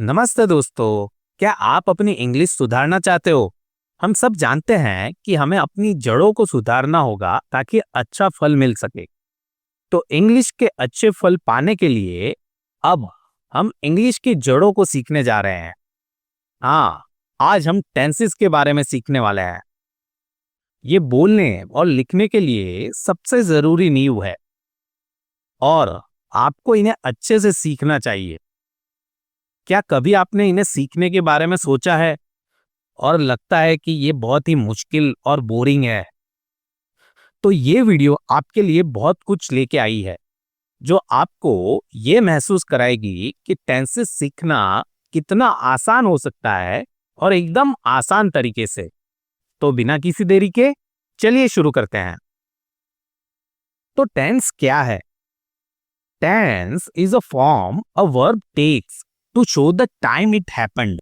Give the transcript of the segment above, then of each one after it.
नमस्ते दोस्तों। क्या आप अपनी इंग्लिश सुधारना चाहते हो? हम सब जानते हैं कि हमें अपनी जड़ों को सुधारना होगा ताकि अच्छा फल मिल सके। तो इंग्लिश के अच्छे फल पाने के लिए अब हम इंग्लिश की जड़ों को सीखने जा रहे हैं। हाँ, आज हम टेंसेस के बारे में सीखने वाले हैं। ये बोलने और लिखने के लिए सबसे जरूरी नींव है और आपको इन्हें अच्छे से सीखना चाहिए। क्या कभी आपने इन्हें सीखने के बारे में सोचा है और लगता है कि ये बहुत ही मुश्किल और बोरिंग है? तो ये वीडियो आपके लिए बहुत कुछ लेके आई है, जो आपको ये महसूस कराएगी कि टेंसेस सीखना कितना आसान हो सकता है और एकदम आसान तरीके से। तो बिना किसी देरी के चलिए शुरू करते हैं। तो टेंस क्या है? Tense is a form a verb takes to show the time it happened.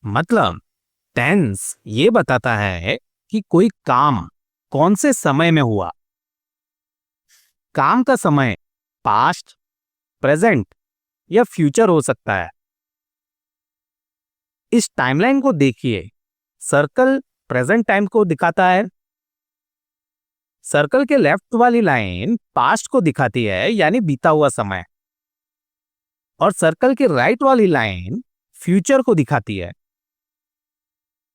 मतलब टेंस ये बताता है कि कोई काम कौन से समय में हुआ। काम का समय पास्ट, प्रेजेंट या फ्यूचर हो सकता है। इस टाइमलाइन को देखिए। सर्कल प्रेजेंट टाइम को दिखाता है। सर्कल के लेफ्ट वाली लाइन पास्ट को दिखाती है, यानी बीता हुआ समय। और सर्कल के राइट वाली लाइन फ्यूचर को दिखाती है।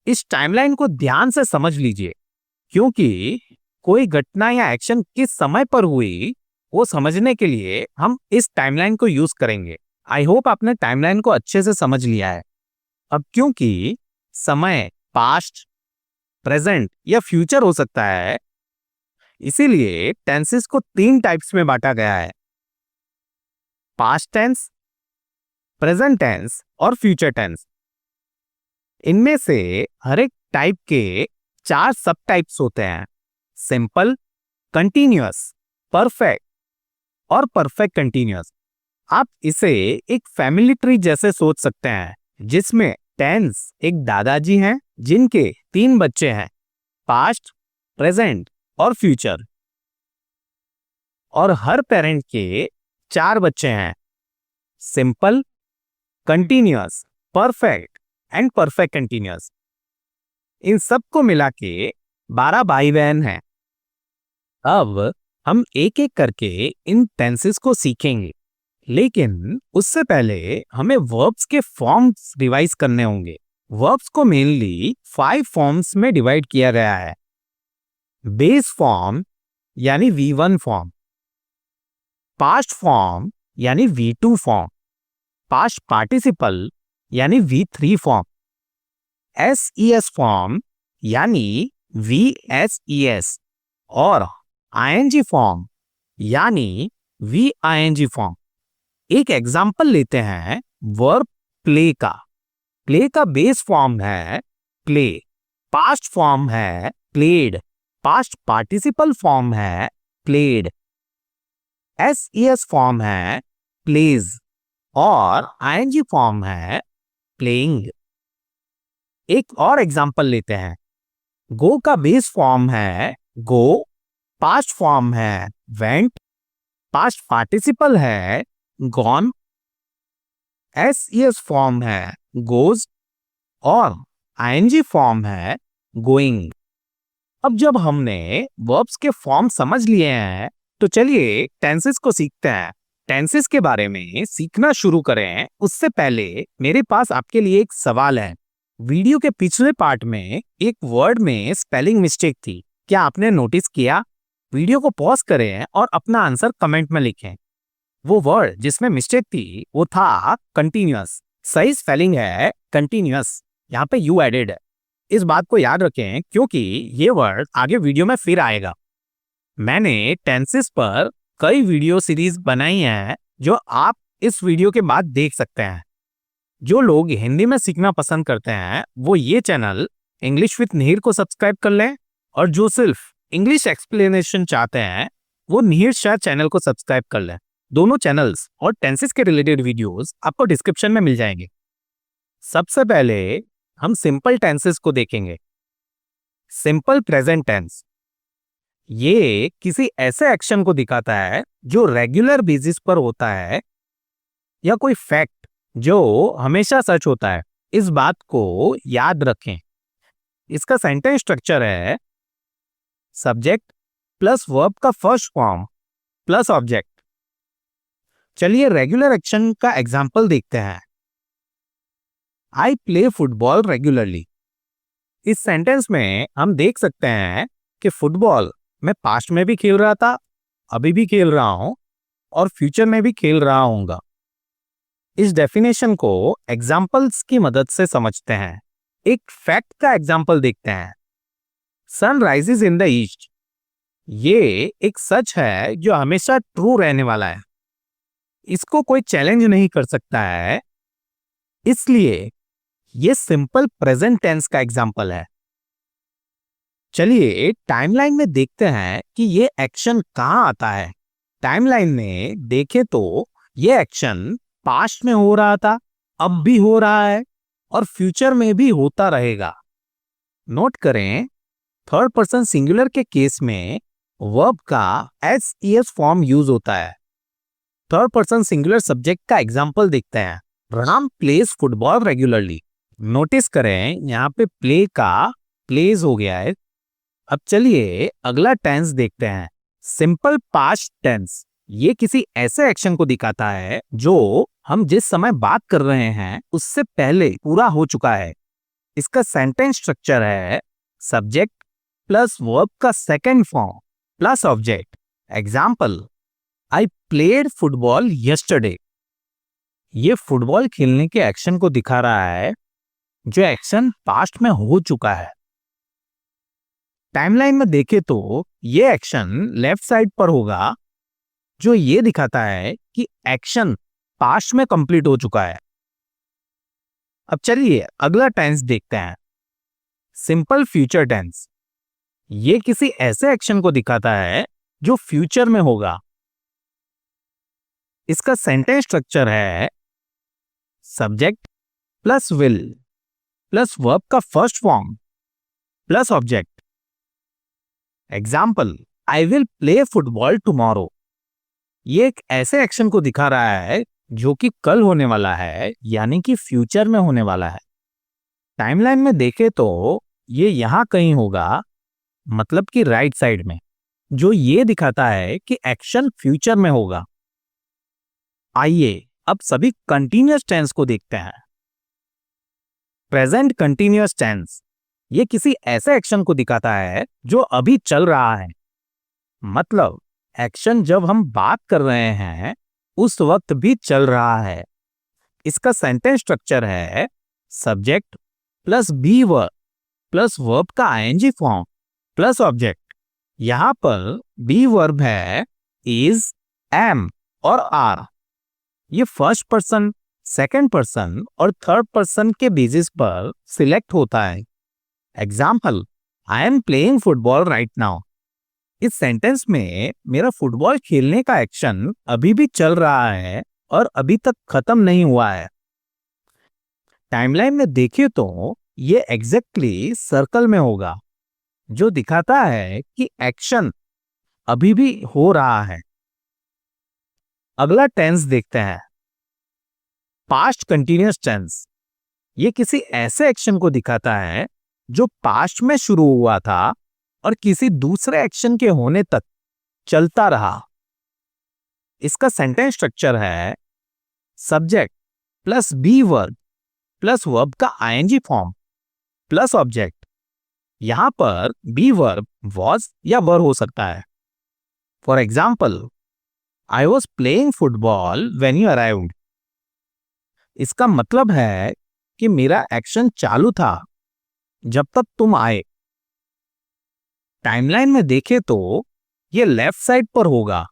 इस टाइमलाइन को ध्यान से समझ लीजिए, क्योंकि कोई घटना या एक्शन किस समय पर हुई वो समझने के लिए हम इस टाइमलाइन को यूज करेंगे। आई होप आपने टाइमलाइन को अच्छे से समझ लिया है। अब क्योंकि समय पास्ट, प्रेजेंट या फ्यूचर हो सकता है, इसीलिए टेंसेस को 3 टाइप्स में बांटा गया है: पास्ट टेंस, प्रेजेंट टेंस और फ्यूचर टेंस। इनमें से हर एक टाइप के 4 सब टाइप्स होते हैं: सिंपल, कंटिन्यूअस, परफेक्ट और परफेक्ट कंटिन्यूअस। आप इसे एक फैमिली ट्री जैसे सोच सकते हैं, जिसमें टेंस एक दादाजी हैं जिनके 3 बच्चे हैं: पास्ट, प्रेजेंट और फ्यूचर। और हर पेरेंट के 4 बच्चे हैं: simple, continuous, perfect and perfect continuous. इन सबको मिला के 12 भाई बहन हैं। अब हम एक एक करके इन टेंसेस को सीखेंगे, लेकिन उससे पहले हमें वर्ब्स के फॉर्म्स रिवाइज करने होंगे। वर्ब्स को मेनली 5 फॉर्म्स में डिवाइड किया गया है: बेस फॉर्म यानी V1 फॉर्म, पास्ट फॉर्म यानी V2 फॉर्म, पास्ट पार्टिसिपल यानी V3 फॉर्म, SES फॉर्म यानी VSES और ING फॉर्म यानी VING फॉर्म। एक एग्जाम्पल लेते हैं वर्ब प्ले का। प्ले का बेस फॉर्म है प्ले, पास्ट फॉर्म है प्लेड, पास्ट पार्टिसिपल फॉर्म है प्लेड, SES फॉर्म है प्लेज और ING फॉर्म है प्लेइंग। एक और एग्जाम्पल लेते हैं। गो का बेस फॉर्म है गो, पास्ट फॉर्म है वेंट, पास्ट पार्टिसिपल है गॉन, SES फॉर्म है गोज और ING फॉर्म है गोइंग। अब जब हमने वर्ब्स के फॉर्म समझ लिए हैं, तो चलिए टेंसेस को सीखते हैं। टेंसेस के बारे में सीखना शुरू करें उससे पहले मेरे पास आपके लिए एक सवाल है। वीडियो के पिछले पार्ट में एक वर्ड में स्पेलिंग मिस्टेक थी, क्या आपने नोटिस किया? वीडियो को पॉज करें और अपना आंसर कमेंट में लिखें। वो वर्ड जिसमें मिस्टेक थी वो था कंटिन्यूअस। सही स्पेलिंग है कंटिन्यूअस, यहाँ पे यू एडेड है। इस बात को याद रखें, क्योंकि ये वर्ड आगे वीडियो में फिर आएगा। मैंने टेंसेस पर कई वीडियो सीरीज बनाई हैं, जो आप इस वीडियो के बाद देख सकते हैं। जो लोग हिंदी में सीखना पसंद करते हैं वो ये चैनल इंग्लिश विद निहिर को सब्सक्राइब कर लें, और जो सिर्फ इंग्लिश एक्सप्लेनेशन चाहते हैं वो निहिर शाह चैनल को सब्सक्राइब कर लें। दोनों चैनल्स और टेंसेस के रिलेटेड वीडियोस आपको डिस्क्रिप्शन में मिल जाएंगे। सबसे पहले हम सिंपल टेंसेस को देखेंगे। सिंपल प्रेजेंट टेंस ये किसी ऐसे एक्शन को दिखाता है जो रेगुलर बेसिस पर होता है, या कोई फैक्ट जो हमेशा सच होता है। इस बात को याद रखें। इसका सेंटेंस स्ट्रक्चर है सब्जेक्ट प्लस वर्ब का फर्स्ट फॉर्म प्लस ऑब्जेक्ट। चलिए रेगुलर एक्शन का एग्जाम्पल देखते हैं। I play football regularly. इस सेंटेंस में हम देख सकते हैं कि फुटबॉल मैं पास्ट में भी खेल रहा था, अभी भी खेल रहा हूं और फ्यूचर में भी खेल रहा हूंगा। इस डेफिनेशन को एग्जाम्पल्स की मदद से समझते हैं। एक फैक्ट का एग्जाम्पल देखते हैं। Sun rises in the east. ये एक सच है जो हमेशा ट्रू रहने वाला है। इसको कोई चैलेंज नहीं कर सकता है, इसलिए ये सिंपल प्रेजेंट टेंस का एग्जाम्पल है। चलिए टाइमलाइन में देखते हैं कि ये एक्शन कहां आता है। टाइमलाइन में देखें तो ये एक्शन पास्ट में हो रहा था, अब भी हो रहा है और फ्यूचर में भी होता रहेगा। नोट करें, थर्ड पर्सन सिंगुलर के केस में वर्ब का एस ईएस फॉर्म यूज होता है। थर्ड पर्सन सिंगुलर सब्जेक्ट का एग्जाम्पल देखते हैं। Ram plays football regularly. Notice करें यहाँ पे प्ले का प्लेज हो गया है। अब चलिए अगला टेंस देखते हैं, सिंपल पास्ट टेंस। ये किसी ऐसे एक्शन को दिखाता है जो हम जिस समय बात कर रहे हैं उससे पहले पूरा हो चुका है। इसका सेंटेंस स्ट्रक्चर है सब्जेक्ट प्लस वर्ब का second form plus object. Example, I played football yesterday. ये फुटबॉल खेलने के एक्शन को दिखा रहा है जो एक्शन पास्ट में हो चुका है। टाइमलाइन में देखें तो ये एक्शन लेफ्ट साइड पर होगा जो ये दिखाता है कि एक्शन पास्ट में कंप्लीट हो चुका है। अब चलिए अगला टेंस देखते हैं, सिंपल फ्यूचर टेंस। ये किसी ऐसे एक्शन को दिखाता है जो फ्यूचर में होगा। इसका सेंटेंस स्ट्रक्चर है subject plus will plus verb का first form plus object. Example, I will play football tomorrow. ये एक ऐसे एक्शन को दिखा रहा है जो कि कल होने वाला है, यानी कि फ्यूचर में होने वाला है। टाइमलाइन में देखें तो ये यहां कहीं होगा, मतलब कि राइट साइड में, जो ये दिखाता है कि एक्शन फ्यूचर में होगा। आइए अब सभी कंटीन्यूअस टेंस को देखते हैं। प्रेजेंट कंटीन्यूअस टेंस ये किसी ऐसे एक्शन को दिखाता है जो अभी चल रहा है, मतलब एक्शन जब हम बात कर रहे हैं उस वक्त भी चल रहा है। इसका सेंटेंस स्ट्रक्चर है subject plus be verb plus verb का आईएनजी फॉर्म प्लस ऑब्जेक्ट। यहां पर बी वर्ब है इज, एम और आर। ये फर्स्ट पर्सन, सेकंड पर्सन और थर्ड पर्सन के बेसिस पर सिलेक्ट होता है। Example, I am playing football right now. इस सेंटेंस में मेरा फुटबॉल खेलने का एक्शन अभी भी चल रहा है और अभी तक खत्म नहीं हुआ है। टाइमलाइन में देखिए तो ये एग्जैक्टली सर्कल में होगा, जो दिखाता है कि एक्शन अभी भी हो रहा है। अगला टेंस देखते हैं, पास्ट कंटीन्यूअस टेंस। ये किसी ऐसे एक्शन को दिखाता है जो पास्ट में शुरू हुआ था और किसी दूसरे एक्शन के होने तक चलता रहा। इसका सेंटेंस स्ट्रक्चर है subject plus be verb plus verb का आईएनजी फॉर्म प्लस ऑब्जेक्ट। यहां पर बी वर्ब वॉज या वर हो सकता है। For example, I was playing football when you arrived. इसका मतलब है कि मेरा एक्शन चालू था जब तक तुम आए। टाइमलाइन में देखें तो ये लेफ्ट साइड पर होगा,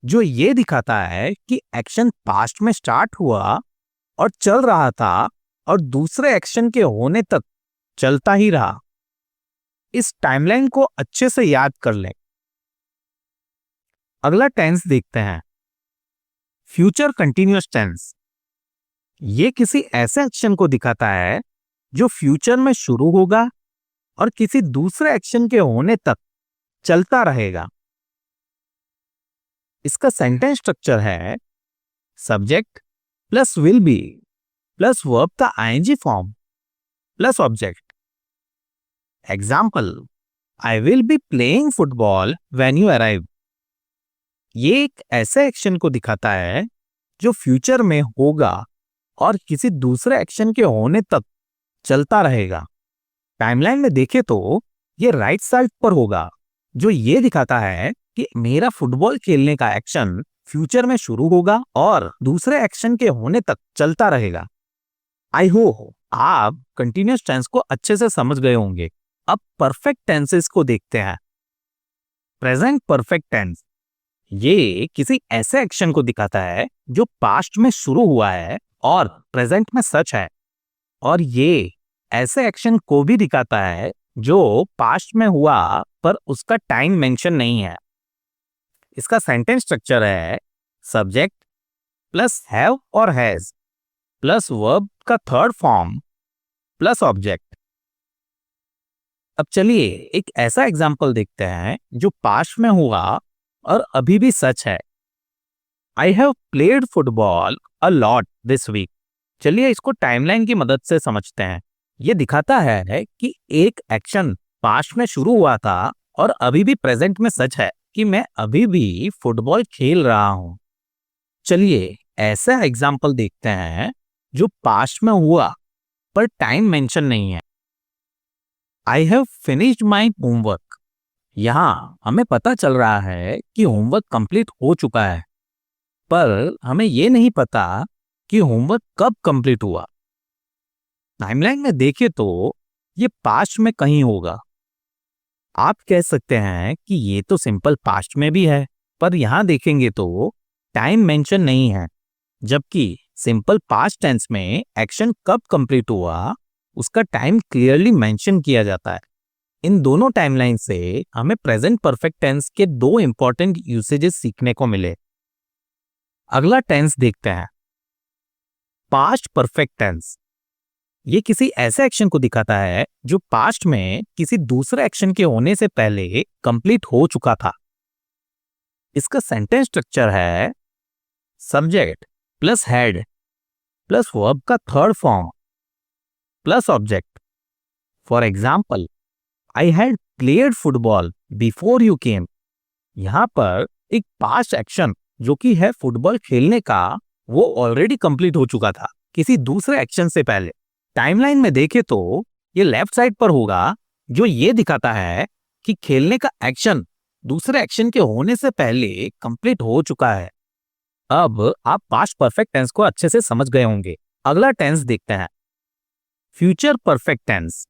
जो ये दिखाता है कि एक्शन पास्ट में स्टार्ट हुआ और चल रहा था और दूसरे एक्शन के होने तक चलता ही रहा। इस टाइमलाइन को अच्छे से याद कर लें। अगला टेंस देखते हैं, फ्यूचर कंटीन्यूअस टेंस। ये किसी ऐसे एक्शन को दिखाता है जो फ्यूचर में शुरू होगा और किसी दूसरे एक्शन के होने तक चलता रहेगा। इसका सेंटेंस स्ट्रक्चर है subject plus will be plus verb का ING form plus object. Example, I will be playing football when you arrive. ये एक ऐसे एक्शन को दिखाता है जो फ्यूचर में होगा और किसी दूसरे एक्शन के होने तक चलता रहेगा। टाइमलाइन में देखें तो ये राइट साइड पर होगा, जो ये दिखाता है कि मेरा फुटबॉल खेलने का एक्शन फ्यूचर में शुरू होगा और दूसरे एक्शन के होने तक चलता रहेगा। आई होप आप कंटिन्यूअस टेंस को अच्छे से समझ गए होंगे। अब परफेक्ट टेंसेस को देखते हैं। प्रेजेंट परफेक्ट टेंस ये किसी ऐसे एक्शन को दिखाता है जो पास्ट में शुरू हुआ है और प्रेजेंट में सच है, और ये ऐसे एक्शन को भी दिखाता है जो पास्ट में हुआ पर उसका टाइम मेंशन नहीं है। इसका सेंटेंस स्ट्रक्चर है सब्जेक्ट प्लस हैव और हैज प्लस वर्ब का थर्ड फॉर्म प्लस ऑब्जेक्ट। अब चलिए एक ऐसा एग्जांपल देखते हैं जो पास्ट में हुआ और अभी भी सच है। I have played football a lot this week. चलिए इसको टाइमलाइन की मदद से समझते हैं। ये दिखाता है कि एक एक्शन पास्ट में शुरू हुआ था और अभी भी प्रेजेंट में सच है कि मैं अभी भी फुटबॉल खेल रहा हूं। चलिए ऐसा एग्जांपल देखते हैं जो पास्ट में हुआ पर टाइम मेंशन नहीं है। I have finished my homework. यहां हमें पता चल रहा है कि होमवर्क कंप्लीट हो चुका है, पर हमें यह नहीं पता कि होमवर्क कब कंप्लीट हुआ। टाइमलाइन में देखें तो ये पास्ट में कहीं होगा। आप कह सकते हैं कि ये तो सिंपल पास्ट में भी है, पर यहां देखेंगे तो टाइम मेंशन नहीं है, जबकि सिंपल पास्ट टेंस में एक्शन कब कंप्लीट हुआ उसका टाइम क्लियरली मेंशन किया जाता है। इन दोनों टाइमलाइन से हमें प्रेजेंट परफेक्ट टेंस के दो इंपॉर्टेंट यूसेजेस सीखने को मिले। अगला टेंस देखते हैं, पास्ट परफेक्ट टेंस। ये किसी ऐसे एक्शन को दिखाता है जो पास्ट में किसी दूसरे एक्शन के होने से पहले कंप्लीट हो चुका था। इसका सेंटेंस स्ट्रक्चर है subject plus had plus verb का third form plus object. For example, I had played football before you came. यहां पर एक पास्ट एक्शन जो कि है फुटबॉल खेलने का, वो ऑलरेडी कंप्लीट हो चुका था किसी दूसरे एक्शन से पहले। टाइमलाइन में देखें तो ये लेफ्ट साइड पर होगा, जो ये दिखाता है कि खेलने का एक्शन दूसरे एक्शन के होने से पहले कंप्लीट हो चुका है। अब आप पास्ट परफेक्ट टेंस को अच्छे से समझ गए होंगे। अगला टेंस देखते हैं, फ्यूचर परफेक्ट टेंस।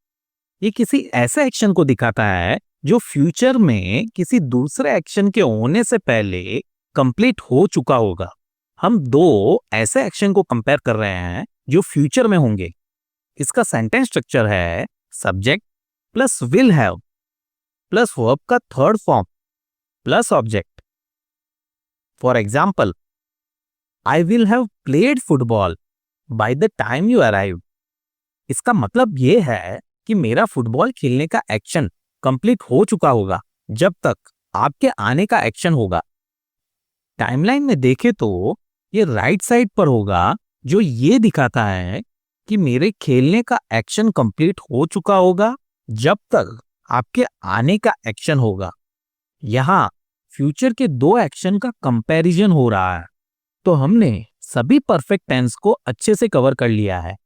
ये किसी ऐसे एक्शन को दिखाता है जो फ्यूचर में किसी दूसरे एक्शन के होने से पहले कंप्लीट हो चुका होगा। हम दो ऐसे एक्शन को कंपेयर कर रहे हैं जो फ्यूचर में होंगे। इसका सेंटेंस स्ट्रक्चर है subject plus will have plus verb का third form plus object. For example, I will have played football by the time you arrive. इसका मतलब यह है कि मेरा फुटबॉल खेलने का एक्शन कंप्लीट हो चुका होगा जब तक आपके आने का एक्शन होगा। टाइमलाइन में देखें तो ये राइट साइड पर होगा, जो ये दिखाता है कि मेरे खेलने का एक्शन कंप्लीट हो चुका होगा जब तक आपके आने का एक्शन होगा। यहां फ्यूचर के दो एक्शन का कंपैरिजन हो रहा है, तो हमने सभी परफेक्ट टेंस को अच्छे से कवर कर लिया है।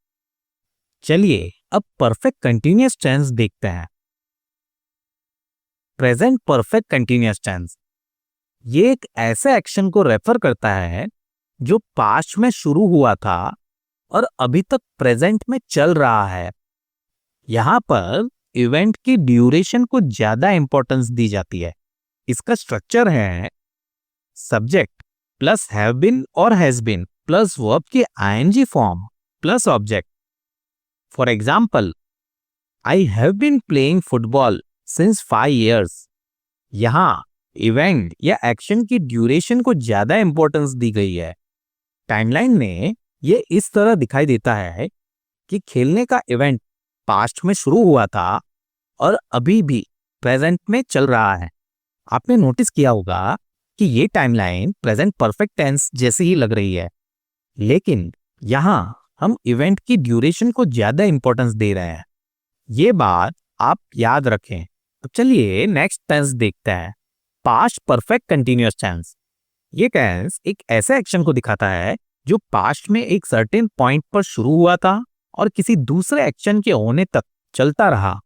चलिए अब परफेक्ट कंटीन्यूअस टेंस देखते हैं। प्रेजेंट परफेक्ट कंटीन्यूअस टेंस ये एक ऐसे एक्शन को रेफर करता है जो पास्ट में शुरू हुआ था और अभी तक प्रेजेंट में चल रहा है। यहां पर इवेंट की ड्यूरेशन को ज्यादा इंपॉर्टेंस दी जाती है। इसका स्ट्रक्चर है सब्जेक्ट प्लस हैव बीन और हैज बीन प्लस वर्ब की ING form plus object. For example, I have been playing football since 5 years। यहां इवेंट या एक्शन की ड्यूरेशन को ज्यादा इंपॉर्टेंस दी गई है। टाइमलाइन में ये इस तरह दिखाई देता है कि खेलने का इवेंट पास्ट में शुरू हुआ था और अभी भी प्रेजेंट में चल रहा है। आपने नोटिस किया होगा कि ये टाइमलाइन प्रेजेंट परफेक्ट टेंस जैसी ही लग रही है, लेकिन यहां हम इवेंट की ड्यूरेशन को ज्यादा इंपॉर्टेंस दे रहे हैं। ये बात आप याद रखें। तो चलिए नेक्स्ट टेंस देखते हैं, पास्ट परफेक्ट कंटिन्यूअस टेंस। ये टेंस एक ऐसे एक्शन को दिखाता है जो पास्ट में एक सर्टेन पॉइंट पर शुरू हुआ था और किसी दूसरे एक्शन के होने तक चलता रहा।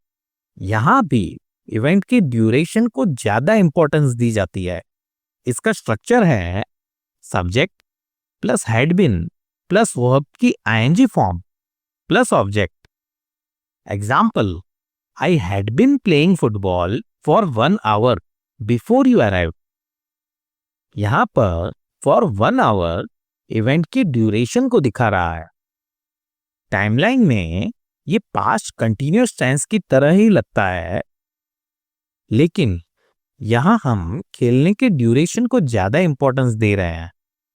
यहां भी इवेंट की ड्यूरेशन को ज्यादा इंपॉर्टेंस दी जाती है। इसका स्ट्रक्चर है subject plus had been plus verb की ING form plus object. Example, I had been playing football for 1 hour before you arrive. यहां पर फॉर 1 आवर इवेंट की ड्यूरेशन को दिखा रहा है। टाइमलाइन में ये पास्ट कंटिन्यूअस टेंस की तरह ही लगता है, लेकिन यहां हम खेलने के ड्यूरेशन को ज्यादा इंपॉर्टेंस दे रहे हैं।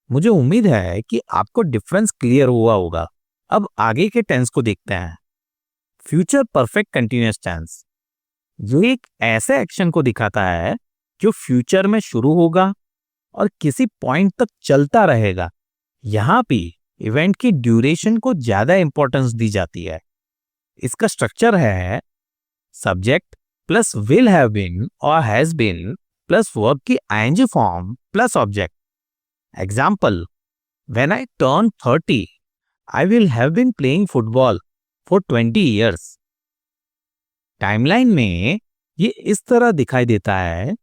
मुझे उम्मीद है कि आपको डिफरेंस क्लियर हुआ होगा। अब आगे के टेंस को देखते हैं, फ्यूचर परफेक्ट कंटिन्यूअस टेंस। ये एक ऐसे एक्शन को दिखाता है जो फ्यूचर में शुरू होगा और किसी पॉइंट तक चलता रहेगा। यहां भी इवेंट की ड्यूरेशन को ज्यादा इंपॉर्टेंस दी जाती है। इसका स्ट्रक्चर है subject plus will have been और हैज बीन प्लस वर्ब की ING form plus object. Example, when I turn 30 I will have been playing football for 20 years. Timeline में ये इस तरह दिखाई देता है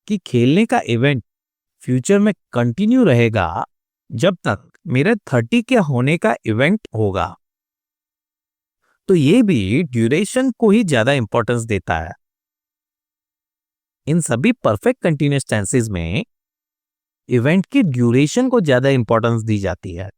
कि खेलने का इवेंट फ्यूचर में कंटिन्यू रहेगा जब तक मेरे 30 के होने का इवेंट होगा। तो ये भी ड्यूरेशन को ही ज्यादा इंपॉर्टेंस देता है। इन सभी परफेक्ट कंटिन्यूअस टेंसेस में इवेंट की ड्यूरेशन को ज्यादा इंपॉर्टेंस दी जाती है।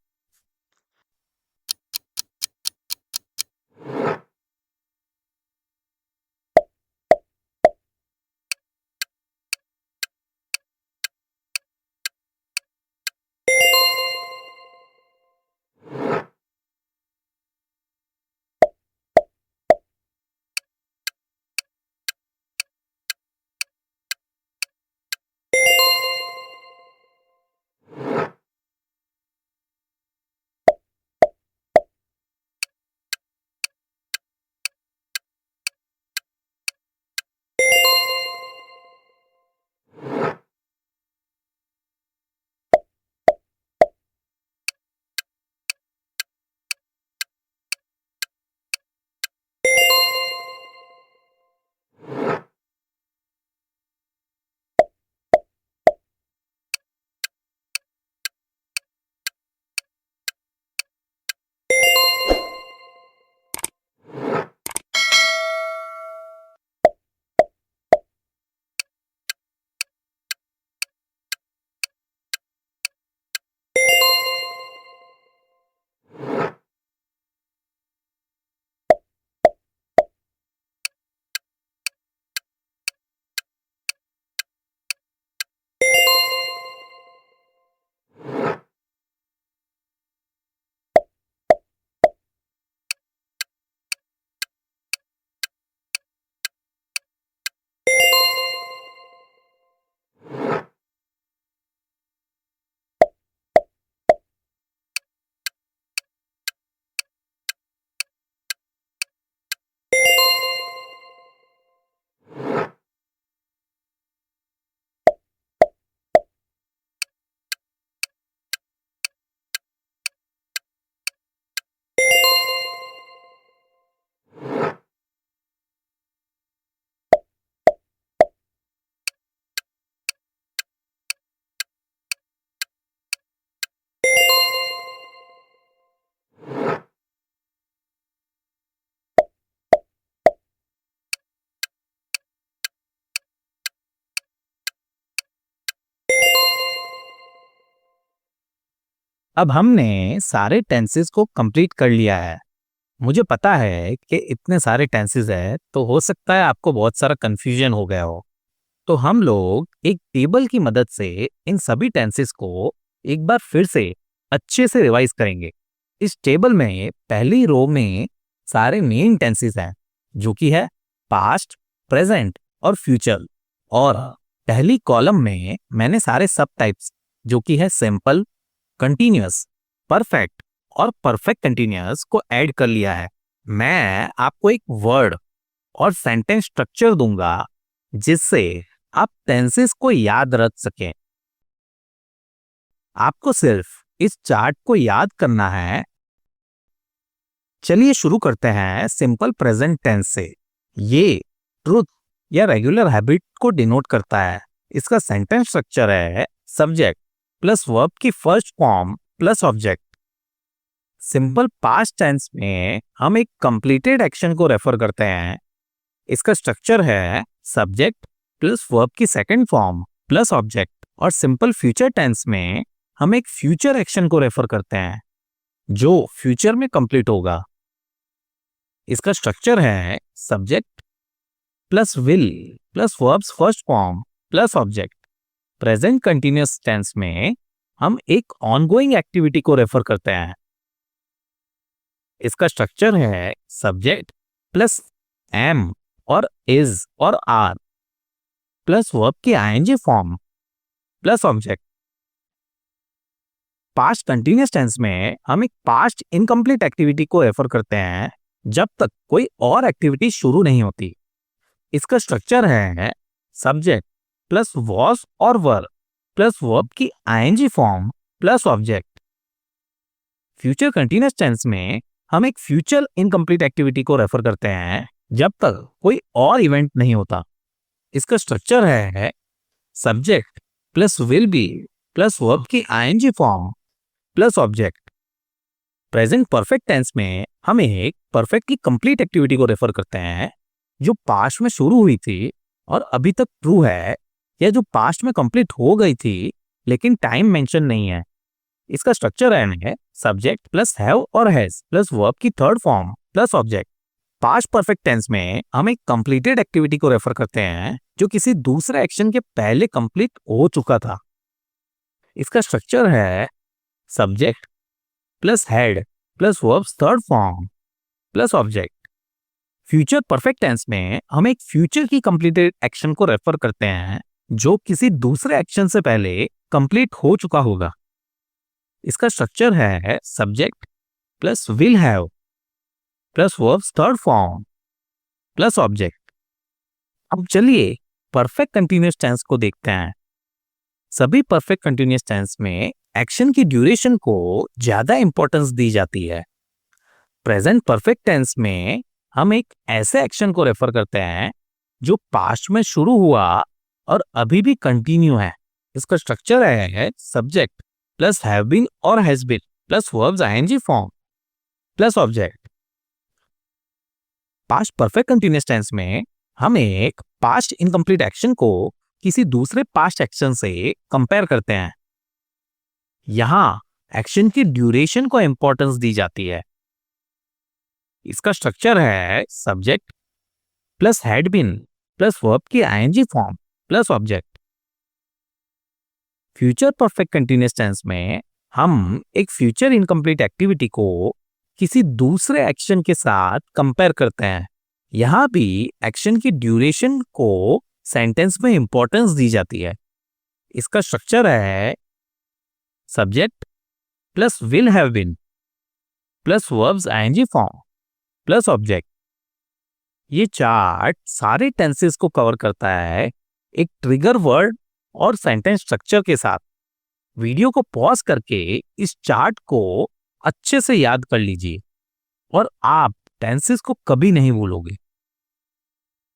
अब हमने सारे टेंसेस को कंप्लीट कर लिया है। मुझे पता है कि इतने सारे टेंसेस है तो हो सकता है आपको बहुत सारा कंफ्यूजन हो गया हो। तो हम लोग एक टेबल की मदद से इन सभी टेंसेस को एक बार फिर से अच्छे से रिवाइज करेंगे। इस टेबल में पहली रो में सारे मेन टेंसेस हैं, जो कि है पास्ट, प्रेजेंट और फ्यूचर। और पहली कॉलम में मैंने सारे सब टाइप्स, जो कि है सिंपल, कंटिन्यूअस, परफेक्ट और परफेक्ट कंटिन्यूअस को ऐड कर लिया है। मैं आपको एक वर्ड और सेंटेंस स्ट्रक्चर दूंगा जिससे आप टेंसेस को याद रख सकें। आपको सिर्फ इस चार्ट को याद करना है। चलिए शुरू करते हैं सिंपल प्रेजेंट टेंस से। ये ट्रूथ या रेगुलर हैबिट को डिनोट करता है। इसका सेंटेंस स्ट्रक्चर है सब्जेक्ट प्लस वर्ब की first form plus object. Simple past tense में हम एक कंप्लीटेड एक्शन को रेफर करते हैं। इसका स्ट्रक्चर है सब्जेक्ट प्लस वर्ब की सेकंड फॉर्म प्लस ऑब्जेक्ट। और सिंपल फ्यूचर टेंस में हम एक फ्यूचर एक्शन को रेफर करते हैं जो फ्यूचर में कंप्लीट होगा। इसका स्ट्रक्चर है subject plus will plus verb's first form plus object. Present continuous tense में हम एक ऑनगोइंग एक्टिविटी को रेफर करते हैं। इसका स्ट्रक्चर है सब्जेक्ट प्लस एम और इज और आर प्लस वर्ब की ING form plus object. Past continuous tense में हम एक पास्ट इनकम्प्लीट एक्टिविटी को रेफर करते हैं जब तक कोई और एक्टिविटी शुरू नहीं होती। इसका स्ट्रक्चर है सब्जेक्ट प्लस वॉज और वर प्लस वर्ब की ING form plus object. Future continuous tense में हम एक फ्यूचर इनकम्प्लीट एक्टिविटी को रेफर करते हैं जब तक कोई और इवेंट नहीं होता। इसका स्ट्रक्चर है subject plus will be plus verb की ING form plus object. Present perfect tense में हम एक परफेक्टली कंप्लीट एक्टिविटी को रेफर करते हैं जो पास्ट में शुरू हुई थी और अभी तक ट्रू है, या जो पास्ट में कंप्लीट हो गई थी लेकिन टाइम मेंशन नहीं है। इसका स्ट्रक्चर है सब्जेक्ट प्लस हैव और हैज प्लस वर्ब की third form plus object. Past perfect tense में हम एक कंप्लीटेड एक्टिविटी को रेफर करते हैं जो किसी दूसरे एक्शन के पहले कंप्लीट हो चुका था। इसका स्ट्रक्चर है subject plus had plus verbs third form plus object. Future perfect tense में हम एक फ्यूचर की कंप्लीटेड एक्शन को रेफर करते हैं जो किसी दूसरे एक्शन से पहले कंप्लीट हो चुका होगा। इसका स्ट्रक्चर है subject plus will have plus verbs third form plus object. अब चलिए परफेक्ट कंटिन्यूअस टेंस को देखते हैं। सभी परफेक्ट कंटिन्यूअस टेंस में एक्शन की ड्यूरेशन को ज्यादा इंपॉर्टेंस दी जाती है। प्रेजेंट परफेक्ट टेंस में हम एक ऐसे एक्शन को रेफर करते हैं जो पास्ट में शुरू हुआ और अभी भी कंटिन्यू है। इसका स्ट्रक्चर है सब्जेक्ट प्लस हैव बीन और has been plus verbs ING form plus object. Past perfect continuous tense में हम एक पास्ट इनकम्प्लीट एक्शन को किसी दूसरे पास्ट एक्शन से कंपेयर करते हैं। यहां एक्शन की ड्यूरेशन को इंपॉर्टेंस दी जाती है। इसका स्ट्रक्चर है subject plus had been plus verb की ING form plus object. Future perfect continuous tense में हम एक फ्यूचर इनकम्प्लीट एक्टिविटी को किसी दूसरे एक्शन के साथ कंपेयर करते हैं। यहां भी एक्शन की ड्यूरेशन को सेंटेंस में इंपॉर्टेंस दी जाती है। इसका स्ट्रक्चर है subject plus will have been plus verbs ING form plus object. ये चार्ट सारे टेंसेस को कवर करता है एक ट्रिगर वर्ड और सेंटेंस स्ट्रक्चर के साथ। वीडियो को पॉज करके इस चार्ट को अच्छे से याद कर लीजिए और आप टेंसेस को कभी नहीं भूलोगे।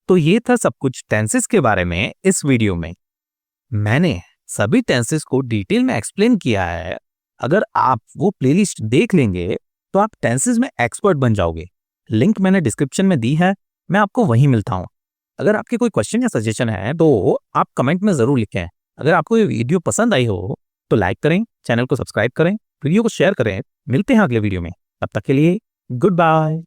तो ये था सब कुछ टेंसेस के बारे में इस वीडियो में। मैंने सभी टेंसेस को डिटेल में एक्सप्लेन किया है। अगर आप वो प्लेलिस्ट देख लेंगे तो आप टेंसेस में एक्सपर्ट बन जाओगे। लिंक मैंने डिस्क्रिप्शन में दी है, मैं आपको वहीं मिलता हूँ। अगर आपके कोई क्वेश्चन या सजेशन है तो आप कमेंट में जरूर लिखें। अगर आपको ये वीडियो पसंद आई हो तो लाइक करें, चैनल को सब्सक्राइब करें, वीडियो को शेयर करें। मिलते हैं अगले वीडियो में, तब तक के लिए गुड बाय।